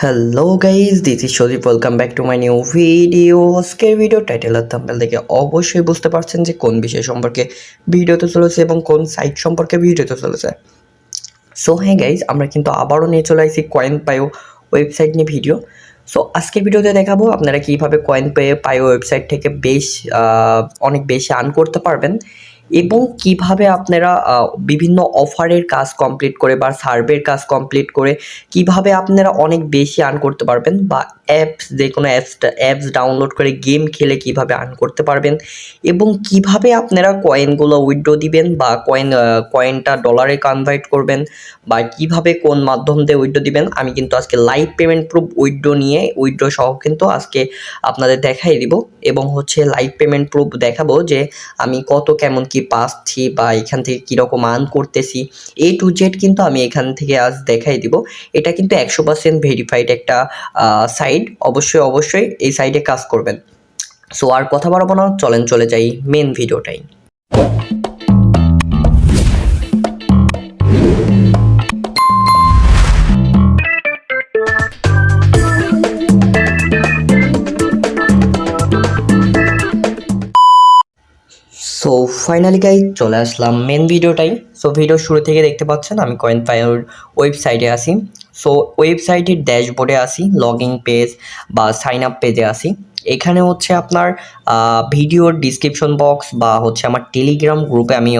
Hello guys, this is Sadip. Welcome back to my new video. আজকের video title আর thumbnail দেখে অবশ্যই বুঝতে পারছেন যে কোন বিষয় সম্পর্কে ভিডিওতে চলেছে এবং কোন সাইট সম্পর্কে ভিডিওতে চলেছে। সো হ্যাঁ গাইজ, আমরা কিন্তু আবারও নিয়ে চলে আসি কয়েন পাইও ওয়েবসাইট নিয়ে ভিডিও। সো আজকের ভিডিওতে দেখাবো আপনারা কীভাবে কয়েন পাইও ওয়েবসাইট থেকে অনেক বেশি আর্ন করতে পারবেন এবং কিভাবে আপনারা বিভিন্ন অফারের কাজ কমপ্লিট করে বা সার্ভের কাজ কমপ্লিট করে কিভাবে আপনারা অনেক বেশি আর্ন করতে পারবেন, বা যে কোনো অ্যাপস ডাউনলোড করে গেম খেলে কিভাবে আর্ন করতে পারবেন এবং কিভাবে আপনারা কয়েনগুলো উইথড্র দিবেন বা কয়েনটা ডলারে কনভার্ট করবেন বা কিভাবে কোন মাধ্যম দিয়ে উইথড্র দিবেন। আমি কিন্তু আজকে লাইভ পেমেন্ট প্রুফ উইথড্র সহ কিন্তু আজকে আপনাদের দেখাই দিব এবং লাইভ পেমেন্ট প্রুফ দেখাবো যে আমি কত কেমন কি পাচ্ছি বা এখান থেকে কীরকম আর্ন করতেছি। A to Z কিন্তু আমি এখান থেকে আজ দেখাই দিব। এটা কিন্তু 100% ভেরিফাইড একটা সাইট। অবশ্যই এই সাইটে কাজ করবেন। সো আর কথা বাড়াবো না, চলেন চলে যাই মেন ভিডিওটাই। সো ফাইনালি গাইজ চলে আসলাম মেন ভিডিওটাই। সো ভিডিও শুরু থেকে দেখতে পাচ্ছেন আমি কয়েন পাইওর ওয়েবসাইটে আসি। সো ওয়েবসাইটের ড্যাশবোর্ডে আসি, লগইন পেজ বা সাইন আপ পেজে আসি। এখানে আপনার ভিডিওর ডিসক্রিপশন বক্স বা আমার টেলিগ্রাম গ্রুপে আমি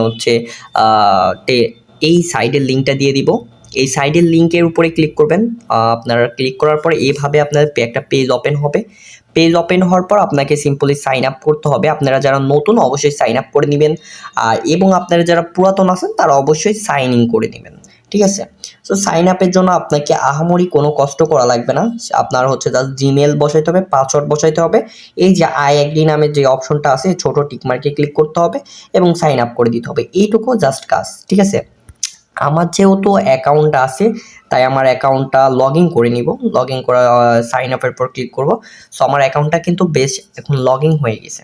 এই সাইটের লিঙ্কটা দিয়ে দিব। এই সাইটের লিঙ্কের উপরে ক্লিক করবেন। আপনারা ক্লিক করার পরে এভাবে আপনার একটা পেজ ওপেন হবে। পেজ ওপেন হওয়ার পর আপনাকে সিম্পলি সাইন আপ করতে হবে। আপনারা যারা নতুন অবশ্যই সাইন আপ করে নেবেন এবং আপনারা যারা পুরাতন আছেন তারা অবশ্যই সাইন ইন করে নেবেন, ঠিক আছে। সো সাইন আপের জন্য আপনাকে আহামরি কোনো কষ্ট করা লাগবে না। আপনার জাস্ট জিমেল বসাইতে হবে, পাসওয়ার্ড বসাইতে হবে। এই যে আইএডি নামের যে অপশনটা আছে ছোট টিকমার্কে ক্লিক করতে হবে এবং সাইন আপ করে দিতে হবে। এইটুকু জাস্ট কাজ, ঠিক আছে। আমার যেহেতু অ্যাকাউন্ট আছে তাই আমার অ্যাকাউন্টটা লগ ইন করে নিব। লগ ইন করা সাইন আপের পর ক্লিক করব। সো আমার অ্যাকাউন্টটা কিন্তু বেশ এখন লগ ইন হয়ে গেছে।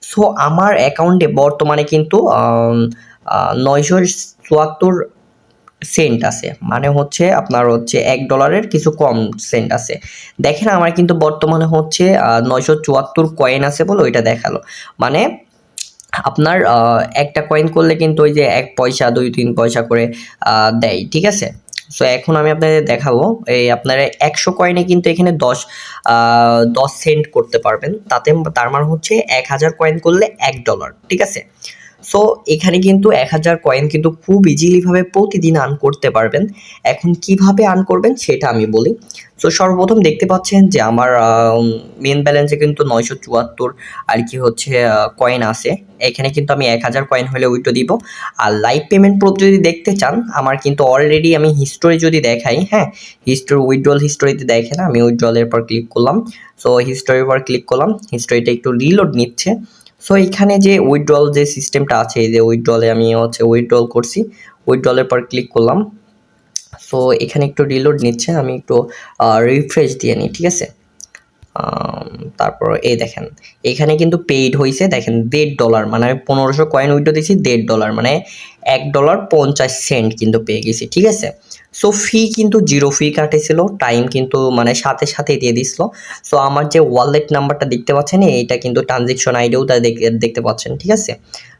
সো আমার অ্যাকাউন্টে বর্তমানে কিন্তু 974 সেন্ট আছে, মানে আপনার $1 কিছু কম সেন্ট আছে। দেখেন আমার কিন্তু বর্তমানে 974 কয়েন আছে বলে ওইটা দেখালো। মানে আপনার একটা কয়েন করলে কিন্তু ওই যে 1 পয়সা 2-3 পয়সা করে দেয়, ঠিক আছে। সো এখন আমি আপনাদের দেখাবো এই আপনারা 100 কয়েনে কিন্তু এখানে 10 সেন্ট করতে পারবেন। তার মানে 1000 কয়েন করলে $1, ঠিক আছে। সো এখানে কিন্তু 1000 কয়েন কিন্তু খুব ইজিলিভাবে প্রতিদিন আর্ন করতে পারবেন। এখন কিভাবে আর্ন করবেন সেটা আমি বলি। সো সর্বপ্রথম দেখতে পাচ্ছেন যে আমার মেন ব্যালেন্সে কিন্তু 974 আর কি কয়েন আছে। এখানে কিন্তু আমি 1000 কয়েন হলে উইথড্র দিব। আর লাইভ পেমেন্ট প্রুফ যদি দেখতে চান, আমার কিন্তু অলরেডি আমি হিস্টোরি যদি দেখাই, হ্যাঁ, উইথড্রল হিস্টোরিতে দেখেন আমি উইথড্রলের পর ক্লিক করলাম। সো হিস্টোরির পর ক্লিক করলাম, হিস্টোরিটা একটু রিলোড নিচ্ছে। সো এখানে যে উইথড্রল যে সিস্টেমটা আছে, এই যে উইথড্রলে আমি উইথড্রল করছি, উইথড্রলের পর ক্লিক করলাম। সো এখানে একটু রিলোড নিচ্ছে, আমি একটু রিফ্রেশ দিয়ে নিই, ঠিক আছে। তারপর এই দেখেন এখানে কিন্তু পেইড হয়েছে, দেখেন $1.5, মানে আমি 1500 কয়েন উইথড্র দিয়েছি $1.5, মানে $1.50 কিন্তু পেয়ে গেছি, ঠিক আছে। সো ফি কিন্তু 0 ফি কাটেছিল, টাইম কিন্তু মানে সাথে সাথে দিয়ে দিছিল। সো আমার যে ওয়ালেট নাম্বারটা দেখতে পাচ্ছেন এইটা কিন্তু ট্রানজেকশন আইডিও দেখতে পাচ্ছেন, ঠিক আছে।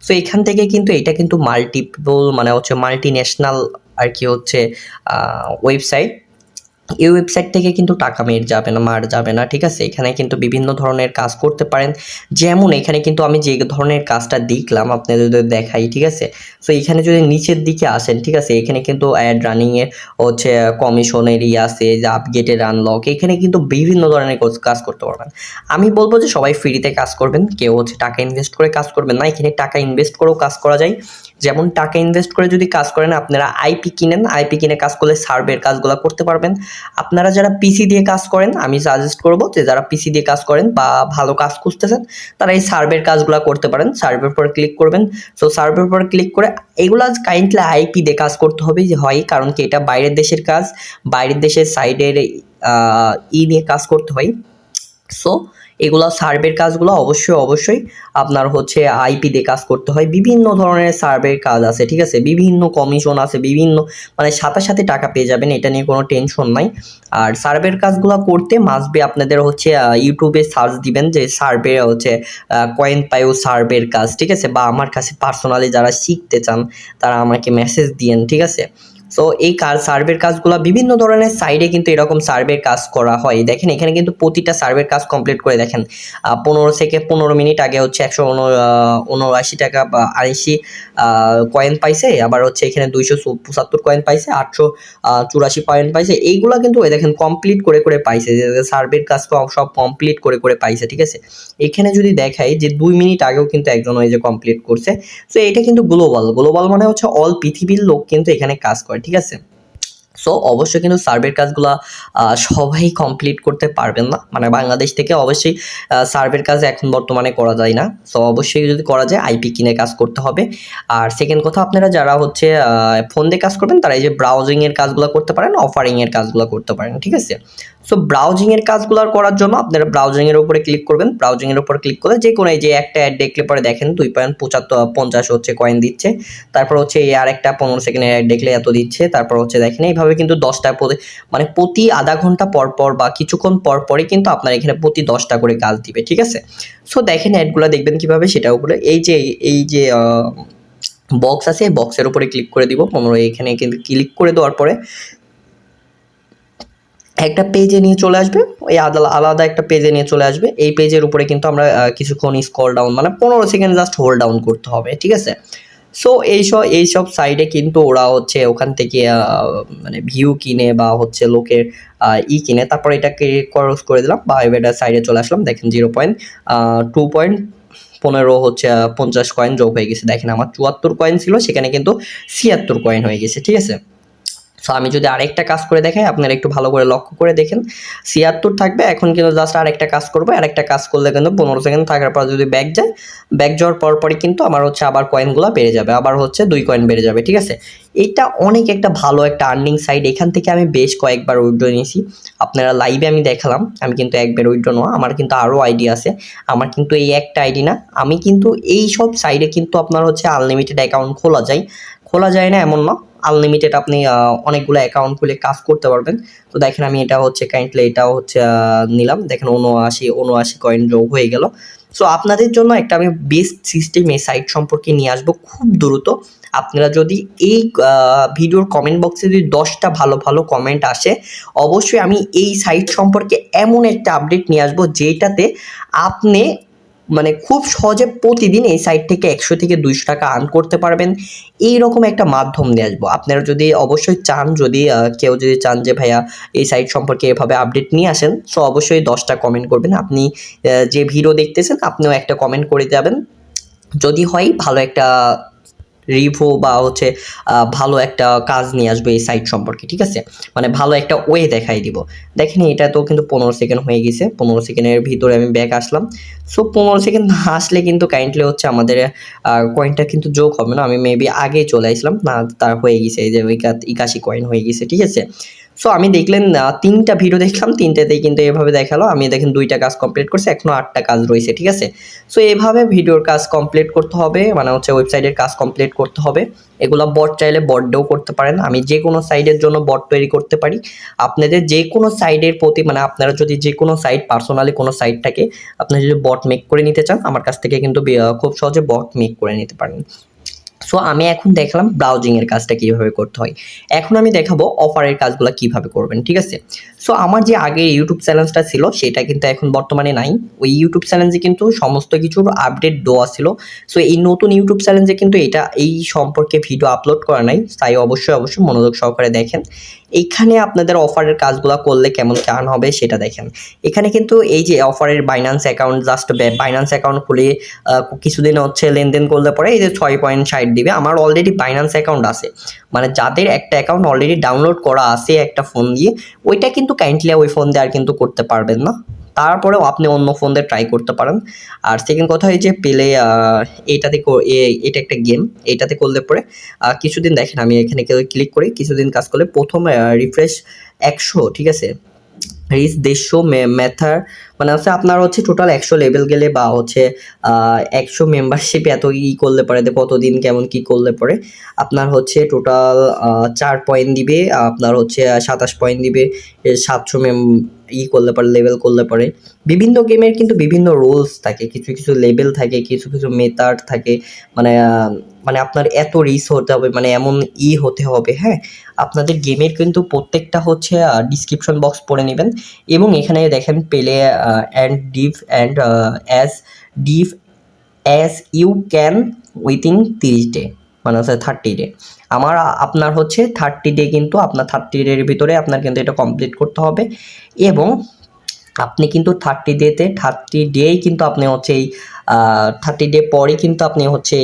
সো এখান থেকে কিন্তু এটা কিন্তু মাল্টিপল মানে মাল্টি ন্যাশনাল আর কি ওয়েবসাইট। এই ওয়েবসাইট থেকে কিন্তু টাকা মার যাবে না, ঠিক আছে। এখানে কিন্তু বিভিন্ন ধরনের কাজ করতে পারেন। যেমন এখানে কিন্তু আমি যে ধরনের কাজটা দেখলাম আপনাদের দেখাই, ঠিক আছে। সো এখানে যদি নিচের দিকে আসেন, ঠিক আছে, এখানে কিন্তু অ্যাড রানিংয়ের কমিশনের আছে, যে আপগেটের আনলক, এখানে কিন্তু বিভিন্ন ধরনের কাজ করতে পারবেন। আমি বলবো যে সবাই ফ্রিতে কাজ করবেন, কেউ টাকা ইনভেস্ট করে কাজ করবেন না। এখানে টাকা ইনভেস্ট করেও কাজ করা যায়। যেমন টাকা ইনভেস্ট করে যদি কাজ করেন, আপনারা আইপি কিনে কাজ করলে সার্ভের কাজগুলো করতে পারবেন। আপনারা যারা পিসি দিয়ে কাজ করেন, আমি সাজেস্ট করব যে যারা পিসি দিয়ে কাজ করেন বা ভালো কাজ খুঁজতেছেন তারা এই সার্ভের কাজগুলো করতে পারেন। সার্ভের পর ক্লিক করবেন। সো সার্ভের পর ক্লিক করে এগুলা কাইন্ডলি আইপি দিয়ে কাজ করতে হবে, যে হয় কারণ কি এটা বাইরের দেশের কাজ, বাইরের দেশের সাইডের নিয়ে কাজ করতে হয়। সো এগুলা সার্ভের কাজগুলো অবশ্যই আপনার হচ্ছে আইপি দিয়ে কাজ করতে হয়। বিভিন্ন ধরনের সার্ভের কাজ আছে, ঠিক আছে? বিভিন্ন কমিশন আছে, বিভিন্ন মানে সাথে টাকা পেয়ে যাবেন, এটা নিয়ে কোনো টেনশন নাই। আর সার্ভের কাজগুলো করতে মাস্ট বি আপনাদের হচ্ছে ইউটিউবে সার্চ দিবেন যে সার্ভে হচ্ছে কয়েন পায়ো সার্ভের কাজ, ঠিক আছে? বা আমার কাছে পার্সোনালি যারা শিখতে চান তারা আমাকে মেসেজ দিয়েন, ঠিক আছে? সো এই সার্ভের কাজগুলো বিভিন্ন ধরনের সাইডে কিন্তু এরকম সার্ভের কাজ করা হয়। দেখেন এখানে কিন্তু প্রতিটা সার্ভের কাজ কমপ্লিট করে দেখেন 15 থেকে 15 মিনিট আগে হচ্ছে 179 টাকা বা 80 কয়েন পাইছে, আবার হচ্ছে এখানে 275 কয়েন পাইছে, 884 পয়েন্ট পাইছে। এইগুলা কিন্তু ওই দেখেন কমপ্লিট করে পাইছে, যে সার্ভের কাজ সব কমপ্লিট করে পাইছে, ঠিক আছে? এখানে যদি দেখাই যে 2 মিনিট আগেও কিন্তু একজন ওই যে কমপ্লিট করছে। সো এটা কিন্তু গ্লোবাল মানে হচ্ছে অল পৃথিবীর লোক কিন্তু এখানে কাজ করে, ঠিক আছে? সো অবশ্যই কিন্তু সার্ভের কাজগুলা সবাই কমপ্লিট করতে পারবেন না, মানে বাংলাদেশ থেকে অবশ্যই সার্ভের কাজ এখন বর্তমানে করা যায় না। সো অবশ্যই যদি করা যায় আইপি কিনে কাজ করতে হবে। আর সেকেন্ড কথা, আপনারা যারা হচ্ছে ফোন দিয়ে কাজ করবেন তারা এই যে ব্রাউজিংয়ের কাজগুলো করতে পারেন, অফারিংয়ের কাজগুলো করতে পারেন, ঠিক আছে? সো ব্রাউজিংয়ের কাজগুলো করার জন্য আপনারা ব্রাউজিংয়ের উপরে ক্লিক করবেন। ব্রাউজিংয়ের উপর ক্লিক করলে যে কোনো এই যে একটা অ্যাড দেখলে পরে দেখেন 2.50 হচ্ছে কয়েন দিচ্ছে। তারপর হচ্ছে এই আরেকটা 15 সেকেন্ডের অ্যাড দেখলে এত দিচ্ছে। তারপর হচ্ছে দেখেন এইভাবে কিন্তু 10টা মানে প্রতি আধা ঘন্টা পর বা কিছুক্ষণ পরই কিন্তু আপনার এখানে প্রতি 10টা করে কাজ দিবে, ঠিক আছে? সো দেখেন অ্যাডগুলো দেখবেন কিভাবে সেটা উপরে এই যে বক্স আছে, এই বক্সের উপরে ক্লিক করে দিব 15। এখানে কিন্তু ক্লিক করে দেওয়ার পরে একটা পেজে নিয়ে চলে আসবে, ওই আলাদা একটা পেজে নিয়ে চলে আসবে। এই পেজের উপরে কিন্তু আমরা কিছুক্ষণ স্ক্রল ডাউন মানে 15 সেকেন্ড জাস্ট হোল্ড ডাউন করতে হবে, ঠিক আছে? সো এইসব সাইডে কিন্তু ওরা হচ্ছে ওখান থেকে মানে ভিউ কিনে বা হচ্ছে লোকের কিনে, তারপর এটাকে ক্রস করে দিলাম বা এবার সাইডে চলে আসলাম। দেখেন 2.15 হচ্ছে 50 কয়েন যোগ হয়ে গেছে। দেখেন আমার 74 কয়েন ছিল, সেখানে কিন্তু 76 কয়েন হয়ে গেছে, ঠিক আছে? সো আমি যদি আরেকটা কাজ করে দেখাই, আপনারা একটু ভালো করে লক্ষ্য করে দেখেন। 76 থাকবে, এখন কিন্তু জাস্ট আরেকটা কাজ করবো। আরেকটা কাজ করলে কিন্তু 15 সেকেন্ড থাকার পর যদি ব্যাক যাওয়ার পরই কিন্তু আমার হচ্ছে আবার কয়েনগুলো বেড়ে যাবে, আবার হচ্ছে 2 কয়েন বেড়ে যাবে, ঠিক আছে? এটা অনেক একটা ভালো একটা আর্নিং সাইট। এখান থেকে আমি বেশ কয়েকবার উইথড্র নিয়েছি, আপনারা লাইভে আমি দেখালাম। আমি কিন্তু একবার উইথড্র নেওয়া, আমার কিন্তু আরও আইডি আছে। আমার কিন্তু এই একটা আইডি না, আমি কিন্তু এই সব সাইডে কিন্তু আপনার হচ্ছে আনলিমিটেড অ্যাকাউন্ট খোলা যায় না এমন না, আনলিমিটেড আপনি অনেকগুলো অ্যাকাউন্ট খুলে কাজ করতে পারবেন। তো দেখেন আমি এটা হচ্ছে কাইন্ডলি এটাও হচ্ছে নিলাম। দেখেন 79 কয়েন যোগ হয়ে গেল। সো আপনাদের জন্য একটা আমি বেস্ট সিস্টেম এই সাইট সম্পর্কে নিয়ে আসবো খুব দ্রুত। আপনারা যদি এই ভিডিওর কমেন্ট বক্সে যদি 10টা ভালো কমেন্ট আসে, অবশ্যই আমি এই সাইট সম্পর্কে এমন একটা আপডেট নিয়ে আসবো যেটাতে আপনি মানে খুব সহজে প্রতিদিন এই সাইট থেকে 100 থেকে 200 টাকা আর্ন করতে পারবেন। এইরকম একটা মাধ্যম নিয়ে আসবো। আপনারা যদি অবশ্যই চান, যদি কেউ যদি চান যে ভাইয়া এই সাইট সম্পর্কে এভাবে আপডেট নিয়ে আসেন, সো অবশ্যই 10টা কমেন্ট করবেন। আপনি যে ভিডিও দেখতেছেন আপনিও একটা কমেন্ট করে যাবেন। যদি হয় ভালো একটা রিভিউ বা হচ্ছে ভালো একটা কাজ নিয়ে আসবে এই সাইট সম্পর্কে, ঠিক আছে? মানে ভালো একটা ওয়ে দেখাই দিব। দেখেন এটা তো কিন্তু 15 সেকেন্ড হয়ে গেছে। 15 সেকেন্ডের ভিতরে আমি ব্যাক আসলাম। সো 15 সেকেন্ড না আসলে কিন্তু কাইন্ডলি হচ্ছে আমাদের কয়েনটা কিন্তু যোগ হবে না। আমি মেবি আগেই চলে আসলাম না, তার হয়ে গেছে এই যে 81 কয়েন হয়ে গেছে, ঠিক আছে? সো আমি দেখলেন 3টা ভিডিও দেখলাম, 3টাতেই কিন্তু এভাবে দেখালো। আমি দেখেন 2টা কাজ কমপ্লিট করছি, এখনো 8টা কাজ রয়েছে, ঠিক আছে? সো এভাবে ভিডিওর কাজ কমপ্লিট করতে হবে, মানে হচ্ছে ওয়েবসাইটের কাজ কমপ্লিট করতে হবে। এগুলা বট চাইলে বট দিয়েও করতে পারেন। আমি যে কোনো সাইটের জন্য বট তৈরি করতে পারি। আপনাদের যে কোনো সাইটের প্রতি মানে আপনারা যদি যে কোনো সাইট পার্সোনালি কোনো সাইট থাকে, আপনারা যদি বট মেক করে নিতে চান আমার কাছ থেকে কিন্তু খুব সহজে বট মেক করে নিতে পারেন। সো আমি এখন দেখলাম ব্রাউজিংয়ের কাজটা কীভাবে করতে হয়। এখন আমি দেখাবো অফারের কাজগুলো কীভাবে করবেন, ঠিক আছে? সো আমার যে আগে ইউটিউব চ্যানেলটা ছিল সেটা কিন্তু এখন বর্তমানে নাই। ওই ইউটিউব চ্যানেলে কিন্তু সমস্ত কিছুর আপডেট দেওয়া ছিল। সো এই নতুন ইউটিউব চ্যানেলে কিন্তু এই সম্পর্কে ভিডিও আপলোড করা নাই, তাই অবশ্যই মনোযোগ সহকারে দেখেন। এইখানে আপনাদের অফারের কাজগুলো করলে কেমন কি আর্ন হবে সেটা দেখেন। এখানে কিন্তু এই যে অফারের Binance account, just Binance account খুলে কিছুদিন হচ্ছে লেনদেন করলে পরে এই যে 6.60 দিবে। আমার অলরেডি বাইন্যান্স অ্যাকাউন্ট আছে, মানে যাদের একটা অ্যাকাউন্ট অলরেডি ডাউনলোড করা আছে একটা ফোন দিয়ে, ওইটা কিন্তু কাইন্ডলি ওই ফোন দিয়ে আর কিন্তু করতে পারবেন না। তারপরেও আপনি অন্য ফোন দিয়ে ট্রাই করতে পারেন। আর সেকেন্ড কথা এই যে পেলে এইটাতে এটা একটা গেম, এইটাতে করলে পরে কিছুদিন দেখেন আমি এখানে ক্লিক করি, কিছুদিন কাজ করলে প্রথম রিফ্রেশ 100, ঠিক আছে? রিচ 150 ম্যাথার মানে হচ্ছে আপনার হচ্ছে টোটাল 100 লেভেল গেলে বা হচ্ছে 100 মেম্বারশিপ এত করলে পরে কতদিন কেমন কি করলে পরে আপনার হচ্ছে টোটাল 4 পয়েন্ট দিবে, আপনার হচ্ছে 27 পয়েন্ট দিবে 700 করলে পরে, লেভেল করলে পরে। বিভিন্ন গেমের কিন্তু বিভিন্ন রুলস থাকে, কিছু কিছু লেভেল থাকে, কিছু কিছু মেথড থাকে, মানে মানে আপনার এত রিচ হতে হবে, মানে এমন হতে হবে। হ্যাঁ, আপনাদের গেমের কিন্তু প্রত্যেকটা হচ্ছে ডিসক্রিপশন বক্স পড়ে নেবেন, এবং এখানে দেখেন পেলে অ্যান্ড ডিভ অ্যান্ড অ্যাজ ডিভ as you can within 30 day, মানে হচ্ছে 30 ডে। আপনার হচ্ছে 30 ডে, কিন্তু আপনার 30 ডের ভিতরে আপনার কিন্তু এটা কমপ্লিট করতে হবে, এবং আপনি কিন্তু 30 ডেই কিন্তু আপনি হচ্ছে এই 30 ডে পরে কিন্তু আপনি হচ্ছে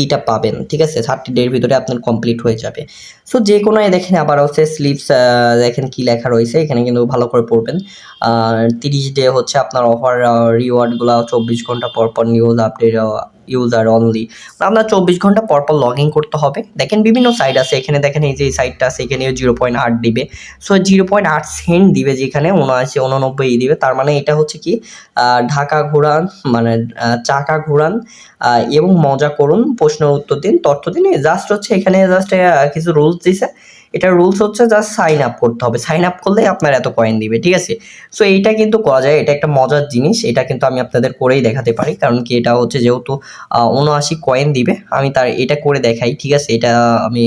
এইটা পাবেন, ঠিক আছে? 30 ডের ভিতরে আপনার কমপ্লিট হয়ে যাবে। সো যে কোনো দেখেন আবার হচ্ছে স্লিপস, দেখেন কি লেখা রয়েছে এখানে, কিন্তু ভালো করে পড়বেন। 30 ডে হচ্ছে আপনার অফার, রিওয়ার্ডগুলো 24 ঘন্টা পর পর নিউজ আপডেট, ইউজার অনলি, আপনার 24 ঘন্টা পর পর লগ ইন করতে হবে। দেখেন বিভিন্ন সাইট আছে, এখানে দেখেন এই যে সাইটটা আছে, এখানে 0.8 দিবে। সো 0.8 সেন্ট দিবে, যেখানে 79 দিবে। তার মানে এটা হচ্ছে কি, ঢাকা ঘোরান, মানে চাকা ঘোরান এবং মজা করুন, প্রশ্নের উত্তর দিন, তথ্য দিন। জাস্ট হচ্ছে এখানে জাস্ট কিছু রুলস দিছে। এটা রুলস হচ্ছে জাস্ট সাইন আপ করতে হবে, সাইন আপ করলে আপনার এত কয়েন দিবে, ঠিক আছে? সো এইটা কিন্তু করা যায়, এটা একটা মজার জিনিস, এটা কিন্তু আমি আপনাদের করেই দেখাতে পারি, কারণ কি এটা হচ্ছে যেহেতু 79 কয়েন দিবে, আমি তার এটা করে দেখাই, ঠিক আছে? এটা আমি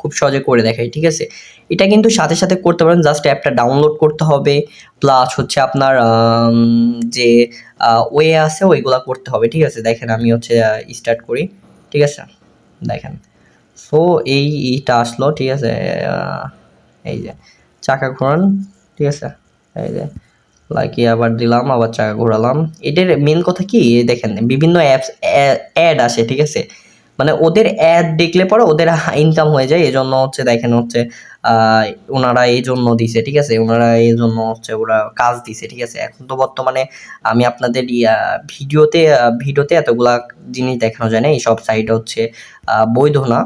খুব সহজে করে দেখাই, ঠিক আছে? এটা কিন্তু সাথে সাথে করতে পারেন, জাস্ট অ্যাপটা ডাউনলোড করতে হবে, প্লাস হচ্ছে আপনার যে ওয়ে আছে ওইগুলা করতে হবে, ঠিক আছে? দেখেন আমি হচ্ছে স্টার্ট করি, ঠিক আছে? দেখেন, সো এইটা আসলো, ঠিক আছে? এই যে চাকা ঘোরান, ঠিক আছে? এই যে লাইকি আবার দিলাম, আবার চাকা ঘোরালাম। এটার মেন কথা কি, দেখেন বিভিন্ন অ্যাপস অ্যাড আসে, ঠিক আছে? মানে ওদের অ্যাড দেখলে পরে ওদের ইনকাম হয়ে যায়, এজন্য হচ্ছে দেখেন হচ্ছে ওনারা এই জন্য দিছে, ঠিক আছে? ওনারা এই জন্য হচ্ছে ওরা কাজ দিছে, ঠিক আছে? এখন তো বর্তমানে আমি আপনাদের ভিডিওতে এতগুলা জিনিস দেখানো যায় না, এইসব সাইট হচ্ছে বৈধ না,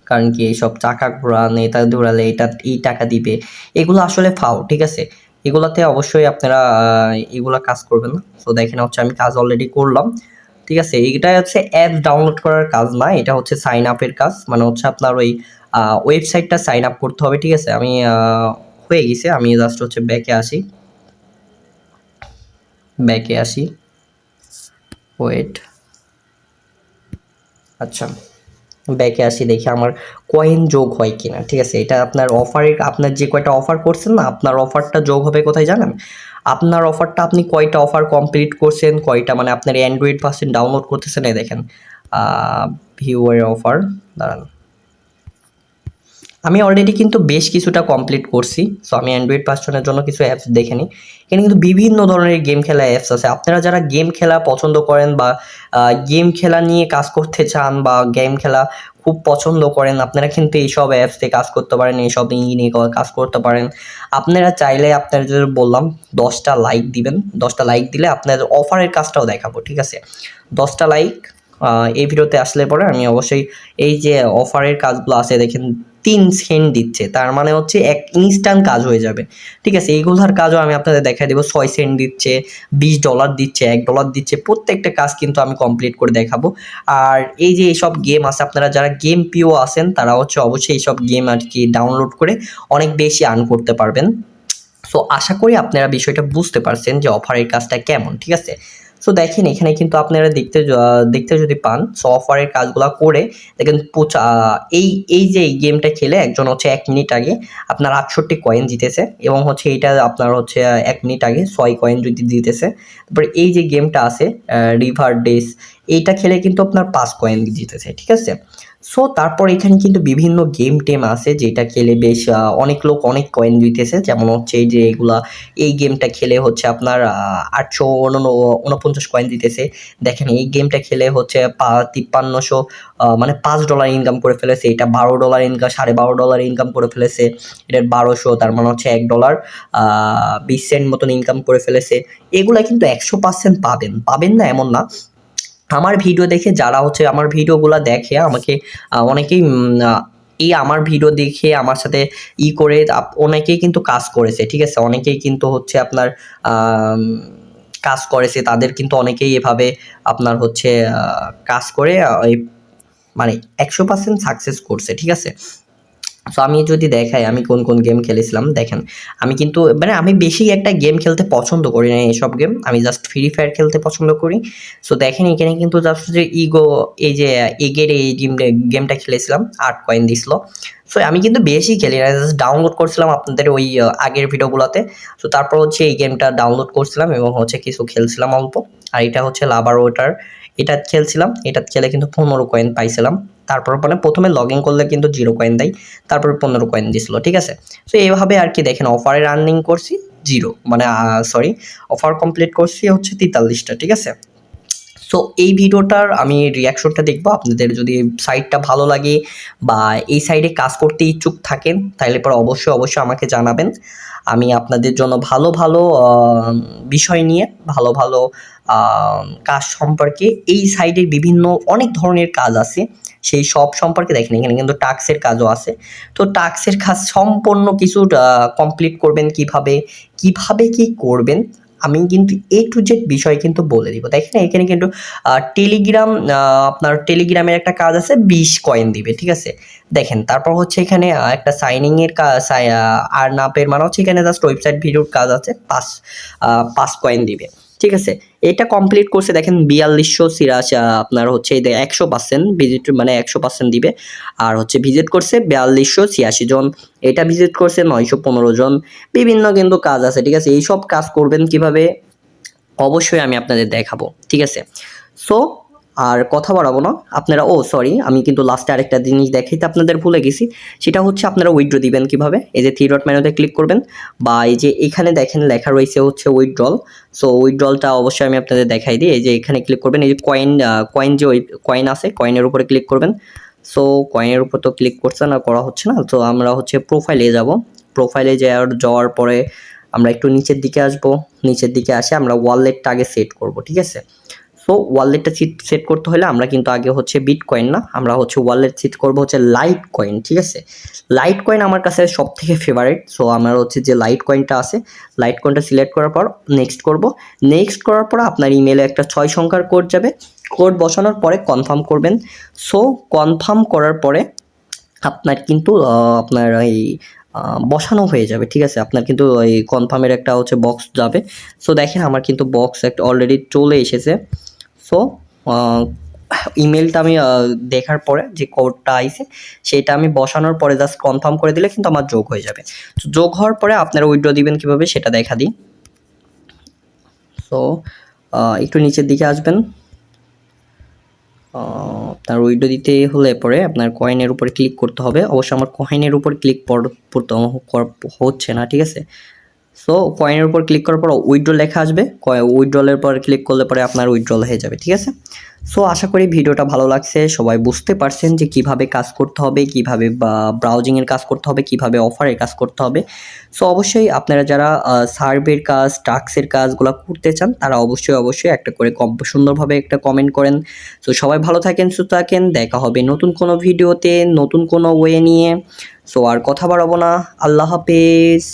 কারণ কি এইসব চাকা ঘোরান, এটা ঘোরালে এটা এই টাকা দিবে, এগুলো আসলে ফাও, ঠিক আছে? এগুলাতে অবশ্যই আপনারা এগুলা কাজ করবেন না। তো দেখেন হচ্ছে আমি কাজ অলরেডি করলাম, ঠিক আছে? এটা হচ্ছে অ্যাপ ডাউনলোড করার কাজ না, এটা হচ্ছে সাইন আপের কাজ, মানে হচ্ছে আপনার ওই ওয়েবসাইটটা সাইন আপ করতে হবে, ঠিক আছে? আমি হয়ে গেছে, আমি জাস্ট হচ্ছে ব্যাকে আসি, ওয়েট, আচ্ছা, ব্যাকে আসি, দেখি আমার কয়েন যোগ হয় কিনা, ঠিক আছে? এটা আপনার আপনার যে কয়টা অফার করছেন না, আপনার অফারটা যোগ হবে কোথায় জানেন? আপনার অফারটা আপনি কয়টা অফার কমপ্লিট করছেন, কয়টা মানে আপনার অ্যান্ড্রয়েড ভার্সন ডাউনলোড করতেছেন, এই দেখেন ভিউয়ার অফার, দাঁড়ান, আমি অলরেডি কিন্তু বেশ কিছুটা কমপ্লিট করছি। সো আমি অ্যান্ড্রয়েড ভার্সনের জন্য কিছু অ্যাপস দেখে নিই। এখানে কিন্তু বিভিন্ন ধরনের গেম খেলা অ্যাপস আছে। আপনারা যারা গেম খেলা পছন্দ করেন বা গেম খেলা নিয়ে কাজ করতে চান বা গেম খেলা খুব পছন্দ করেন, আপনারা কিন্তু এইসব অ্যাপস দিয়ে কাজ করতে পারেন, এইসব নিয়ে কাজ করতে পারেন। আপনারা চাইলে, আপনারা যদি বললাম 10টা লাইক দিবেন, 10টা লাইক দিলে আপনাদের অফারের কাজটাও দেখাবো, ঠিক আছে? 10টা লাইক এই ভিডিওতে আসলে পরে আমি অবশ্যই এই যে অফারের কাজগুলো আছে দেখেন 3 সেন্ট দিচ্ছে, তার মানে হচ্ছে এক ইনস্ট্যান্ট কাজ হয়ে যাবে, ঠিক আছে? এইগুলোর কাজও আমি আপনাদের দেখাই দেবো। 6 সেন্ট দিচ্ছে, $20 দিচ্ছে, $1 দিচ্ছে, প্রত্যেকটা কাজ কিন্তু আমি কমপ্লিট করে দেখাবো। আর এই যে এইসব গেম আছে, আপনারা যারা গেম প্রিয় আছেন তারা হচ্ছে অবশ্যই এইসব গেম আর কি ডাউনলোড করে অনেক বেশি আর্ন করতে পারবেন। সো আশা করি আপনারা বিষয়টা বুঝতে পারছেন যে অফারের কাজটা কেমন, ঠিক আছে? সো দেখেন এখানে কিন্তু আপনারা দেখতে যদি পান, সো অফারের কাজগুলো করে দেখেন এই যে এই গেমটা খেলে একজন হচ্ছে 1 মিনিট আগে আপনার 68 কয়েন জিতেছে, এবং হচ্ছে এইটা আপনার হচ্ছে 1 মিনিট আগে 6 কয়েন যদি জিতেছে। তারপর এই যে গেমটা আছে রিভার ডেস, এইটা খেলে কিন্তু আপনার 5 কয়েন জিতেছে, ঠিক আছে? সো তারপর এখানে কিন্তু বিভিন্ন গেম টেম আছে যেটা খেলে বেশ অনেক লোক অনেক কয়েন জিতেছে, যেমন হচ্ছে এই যে এই গেমটা খেলে হচ্ছে আপনার 849 কয়েন জিতেছে। দেখেন এই গেমটা খেলে হচ্ছে 5300 মানে $5 ইনকাম করে ফেলেছে, এটা $12 ইনকাম, $12.5 ইনকাম করে ফেলেছে, এটার 1200, তার মানে হচ্ছে $1 20 সেন্ট মতন ইনকাম করে ফেলেছে। এগুলা কিন্তু 100% পাবেন না এমন না। আমার ভিডিও দেখে যারা হচ্ছে আমার ভিডিওগুলো দেখে আমাকে অনেকেই এই আমার ভিডিও দেখে আমার সাথে করে অনেকেই কিন্তু কাজ করেছে, ঠিক আছে? অনেকেই কিন্তু হচ্ছে আপনার আম কাজ করেছে। তাদের কিন্তু অনেকেই এভাবে আপনার হচ্ছে কাজ করে এই মানে 100% সাকসেস করছে, ঠিক আছে? সো আমি যদি দেখাই আমি কোন গেম খেলেছিলাম, দেখেন আমি কিন্তু মানে আমি বেশি একটা গেম খেলতে পছন্দ করি না এসব গেম। আমি জাস্ট ফ্রি ফায়ার খেলতে পছন্দ করি। সো দেখেন এখানে কিন্তু জাস্ট যে এই যে এগের এই গেমটা খেলেছিলাম, 8 কয়েন দিছিল। সো আমি কিন্তু বেশি খেলি না, জাস্ট ডাউনলোড করছিলাম আপনাদের ওই আগের ভিডিওগুলাতে। সো তারপর হচ্ছে এই গেমটা ডাউনলোড করছিলাম এবং হচ্ছে কিছু খেলছিলাম অল্প। আর এটা হচ্ছে লাভার ওয়াটার, এটা খেলছিলাম। এটা খেলে কিন্তু 15 কয়েন পাইছিলাম। তারপর মানে প্রথমে লগ ইন করলে কিন্তু 0 কয়েন দেয়, তারপরে 15 কয়েন দিছিল, ঠিক আছে? সো এইভাবে আর কি দেখেন অফারে রানিং করছি 0 মানে সরি অফার কমপ্লিট করছি হচ্ছে 43টা, ঠিক আছে? সো এই ভিডিওটার আমি রিয়াকশনটা দেখবো। আপনাদের যদি সাইটটা ভালো লাগে বা এই সাইডে কাজ করতে ইচ্ছুক থাকেন তাহলে পরে অবশ্যই আমাকে জানাবেন। আমি আপনাদের জন্য ভালো ভালো বিষয় নিয়ে ভালো ভালো কাজ সম্পর্কে, এই সাইডের বিভিন্ন অনেক ধরনের কাজ আছে সেই সব সম্পর্কে দেখেন এখানে কিন্তু টাস্কের কাজও আছে। তো টাস্কের কাজ সম্পূর্ণ কিছু কমপ্লিট করবেন কিভাবে কি করবেন আমি কিন্তু A to Z বিষয় কিন্তু বলে দিব। দেখেন এখানে কিন্তু টেলিগ্রাম আপনার টেলিগ্রামের একটা কাজ আছে 20 কয়েন দিবে, ঠিক আছে? দেখেন তারপর হচ্ছে এখানে একটা সাইনিং এর কাজ আর নাপের মানে হচ্ছে এখানে জাস্ট ওয়েবসাইট ভিডিওর কাজ আছে 5 কয়েন দিবে, ঠিক আছে? এটা কমপ্লিট করছে দেখেন 4286 আপনার হচ্ছে 100% ভিজিট মানে 100% দিবে। আর হচ্ছে ভিজিট করছে 4286 জন, এটা ভিজিট করছে 915 জন। বিভিন্ন কিন্তু কাজ আছে, ঠিক আছে? এই সব কাজ করবেন কিভাবে অবশ্যই আমি আপনাদের দেখাবো, ঠিক আছে? সো আর কথা বাড়াবো না, আপনারা সরি আমি কিন্তু লাস্টে আরেকটা জিনিস দেখাইতে আপনাদের ভুলে গেছি। সেটা হচ্ছে আপনারা উইথড্র দিবেন কিভাবে, এই যে থ্রি ডট মেনুতে ক্লিক করবেন বা এই যে এখানে দেখেন লেখা রয়েছে হচ্ছে উইথড্রল। সো উইথড্রলটা অবশ্যই আমি আপনাদের দেখাই দিই। এই যে এখানে ক্লিক করবেন, এই যে কয়েন যে কয়েন আছে কয়েনের উপরে ক্লিক করবেন। সো কয়েনের উপর তো ক্লিক করছে না, করা হচ্ছে না। তো আমরা হচ্ছে প্রোফাইলে যাব। প্রোফাইলে যাওয়ার পরে আমরা একটু নিচের দিকে আসব। নিচের দিকে আসে আমরা ওয়ালেটটা আগে সেট করব, ঠিক আছে? সো ওয়ালেটটা সেট করতে হলে আমরা কিন্তু আগে হচ্ছে বিটকয়েন না, আমরা হচ্ছে ওয়ালেট সেট করব হচ্ছে লাইট কয়েন, ঠিক আছে? লাইট কয়েন আমার কাছে সব থেকে ফেভারিট। সো আমার হচ্ছে যে লাইট কয়েনটা আছে, লাইট কয়েনটা সিলেক্ট করার পর নেক্সট করব। নেক্সট করার পর আপনার ইমেলে একটা 6 সংখ্যার কোড যাবে। কোড বসানোর পরে কনফার্ম করবেন। সো কনফার্ম করার পরে আপনার কিন্তু আপনার এই বসানো হয়ে যাবে, ঠিক আছে? আপনার কিন্তু এই কনফার্মের একটা হচ্ছে বক্স যাবে। সো দেখেন আমার কিন্তু বক্স একটা অলরেডি চলে এসেছে। সো ইমেলটা আমি দেখার পরে যে কোডটা আইছে সেটা আমি বসানোর পরে জাস্ট কনফার্ম করে দিলে কিন্তু আমার যোগ হয়ে যাবে। তো যোগ হওয়ার পরে আপনারা উইথড্র দিবেন কিভাবে সেটা দেখা দিই। সো একটু নিচের দিকে আসবেন। আপনার উইথড্র দিতে হলে পরে আপনার কয়েনের উপরে ক্লিক করতে হবে। অবশ্য আমার কয়েনের উপর ক্লিক হচ্ছে না, ঠিক আছে? সো কয়েনের উপর ক্লিক করার পর উইথড্র লেখা আসবে, উইথড্রলের পর ক্লিক করলে পরে আপনার উইথড্রল হয়ে যাবে, ঠিক আছে? সো আশা করি ভিডিওটা ভালো লাগছে, সবাই বুঝতে পারছেন যে কিভাবে কাজ করতে হবে, কিভাবে ব্রাউজিংয়ের কাজ করতে হবে, কিভাবে অফারের কাজ করতে হবে। সো অবশ্যই আপনারা যারা সার্ভের কাজ টাস্কের কাজগুলো করতে চান তারা অবশ্যই একটা করে সুন্দরভাবে একটা কমেন্ট করেন। সো সবাই ভালো থাকেন, সুস্থ থাকেন, দেখা হবে নতুন কোনো ভিডিওতে নতুন কোনো ওয়ে নিয়ে। সো আর কথা বাড়াবো না, আল্লাহ হাফেজ।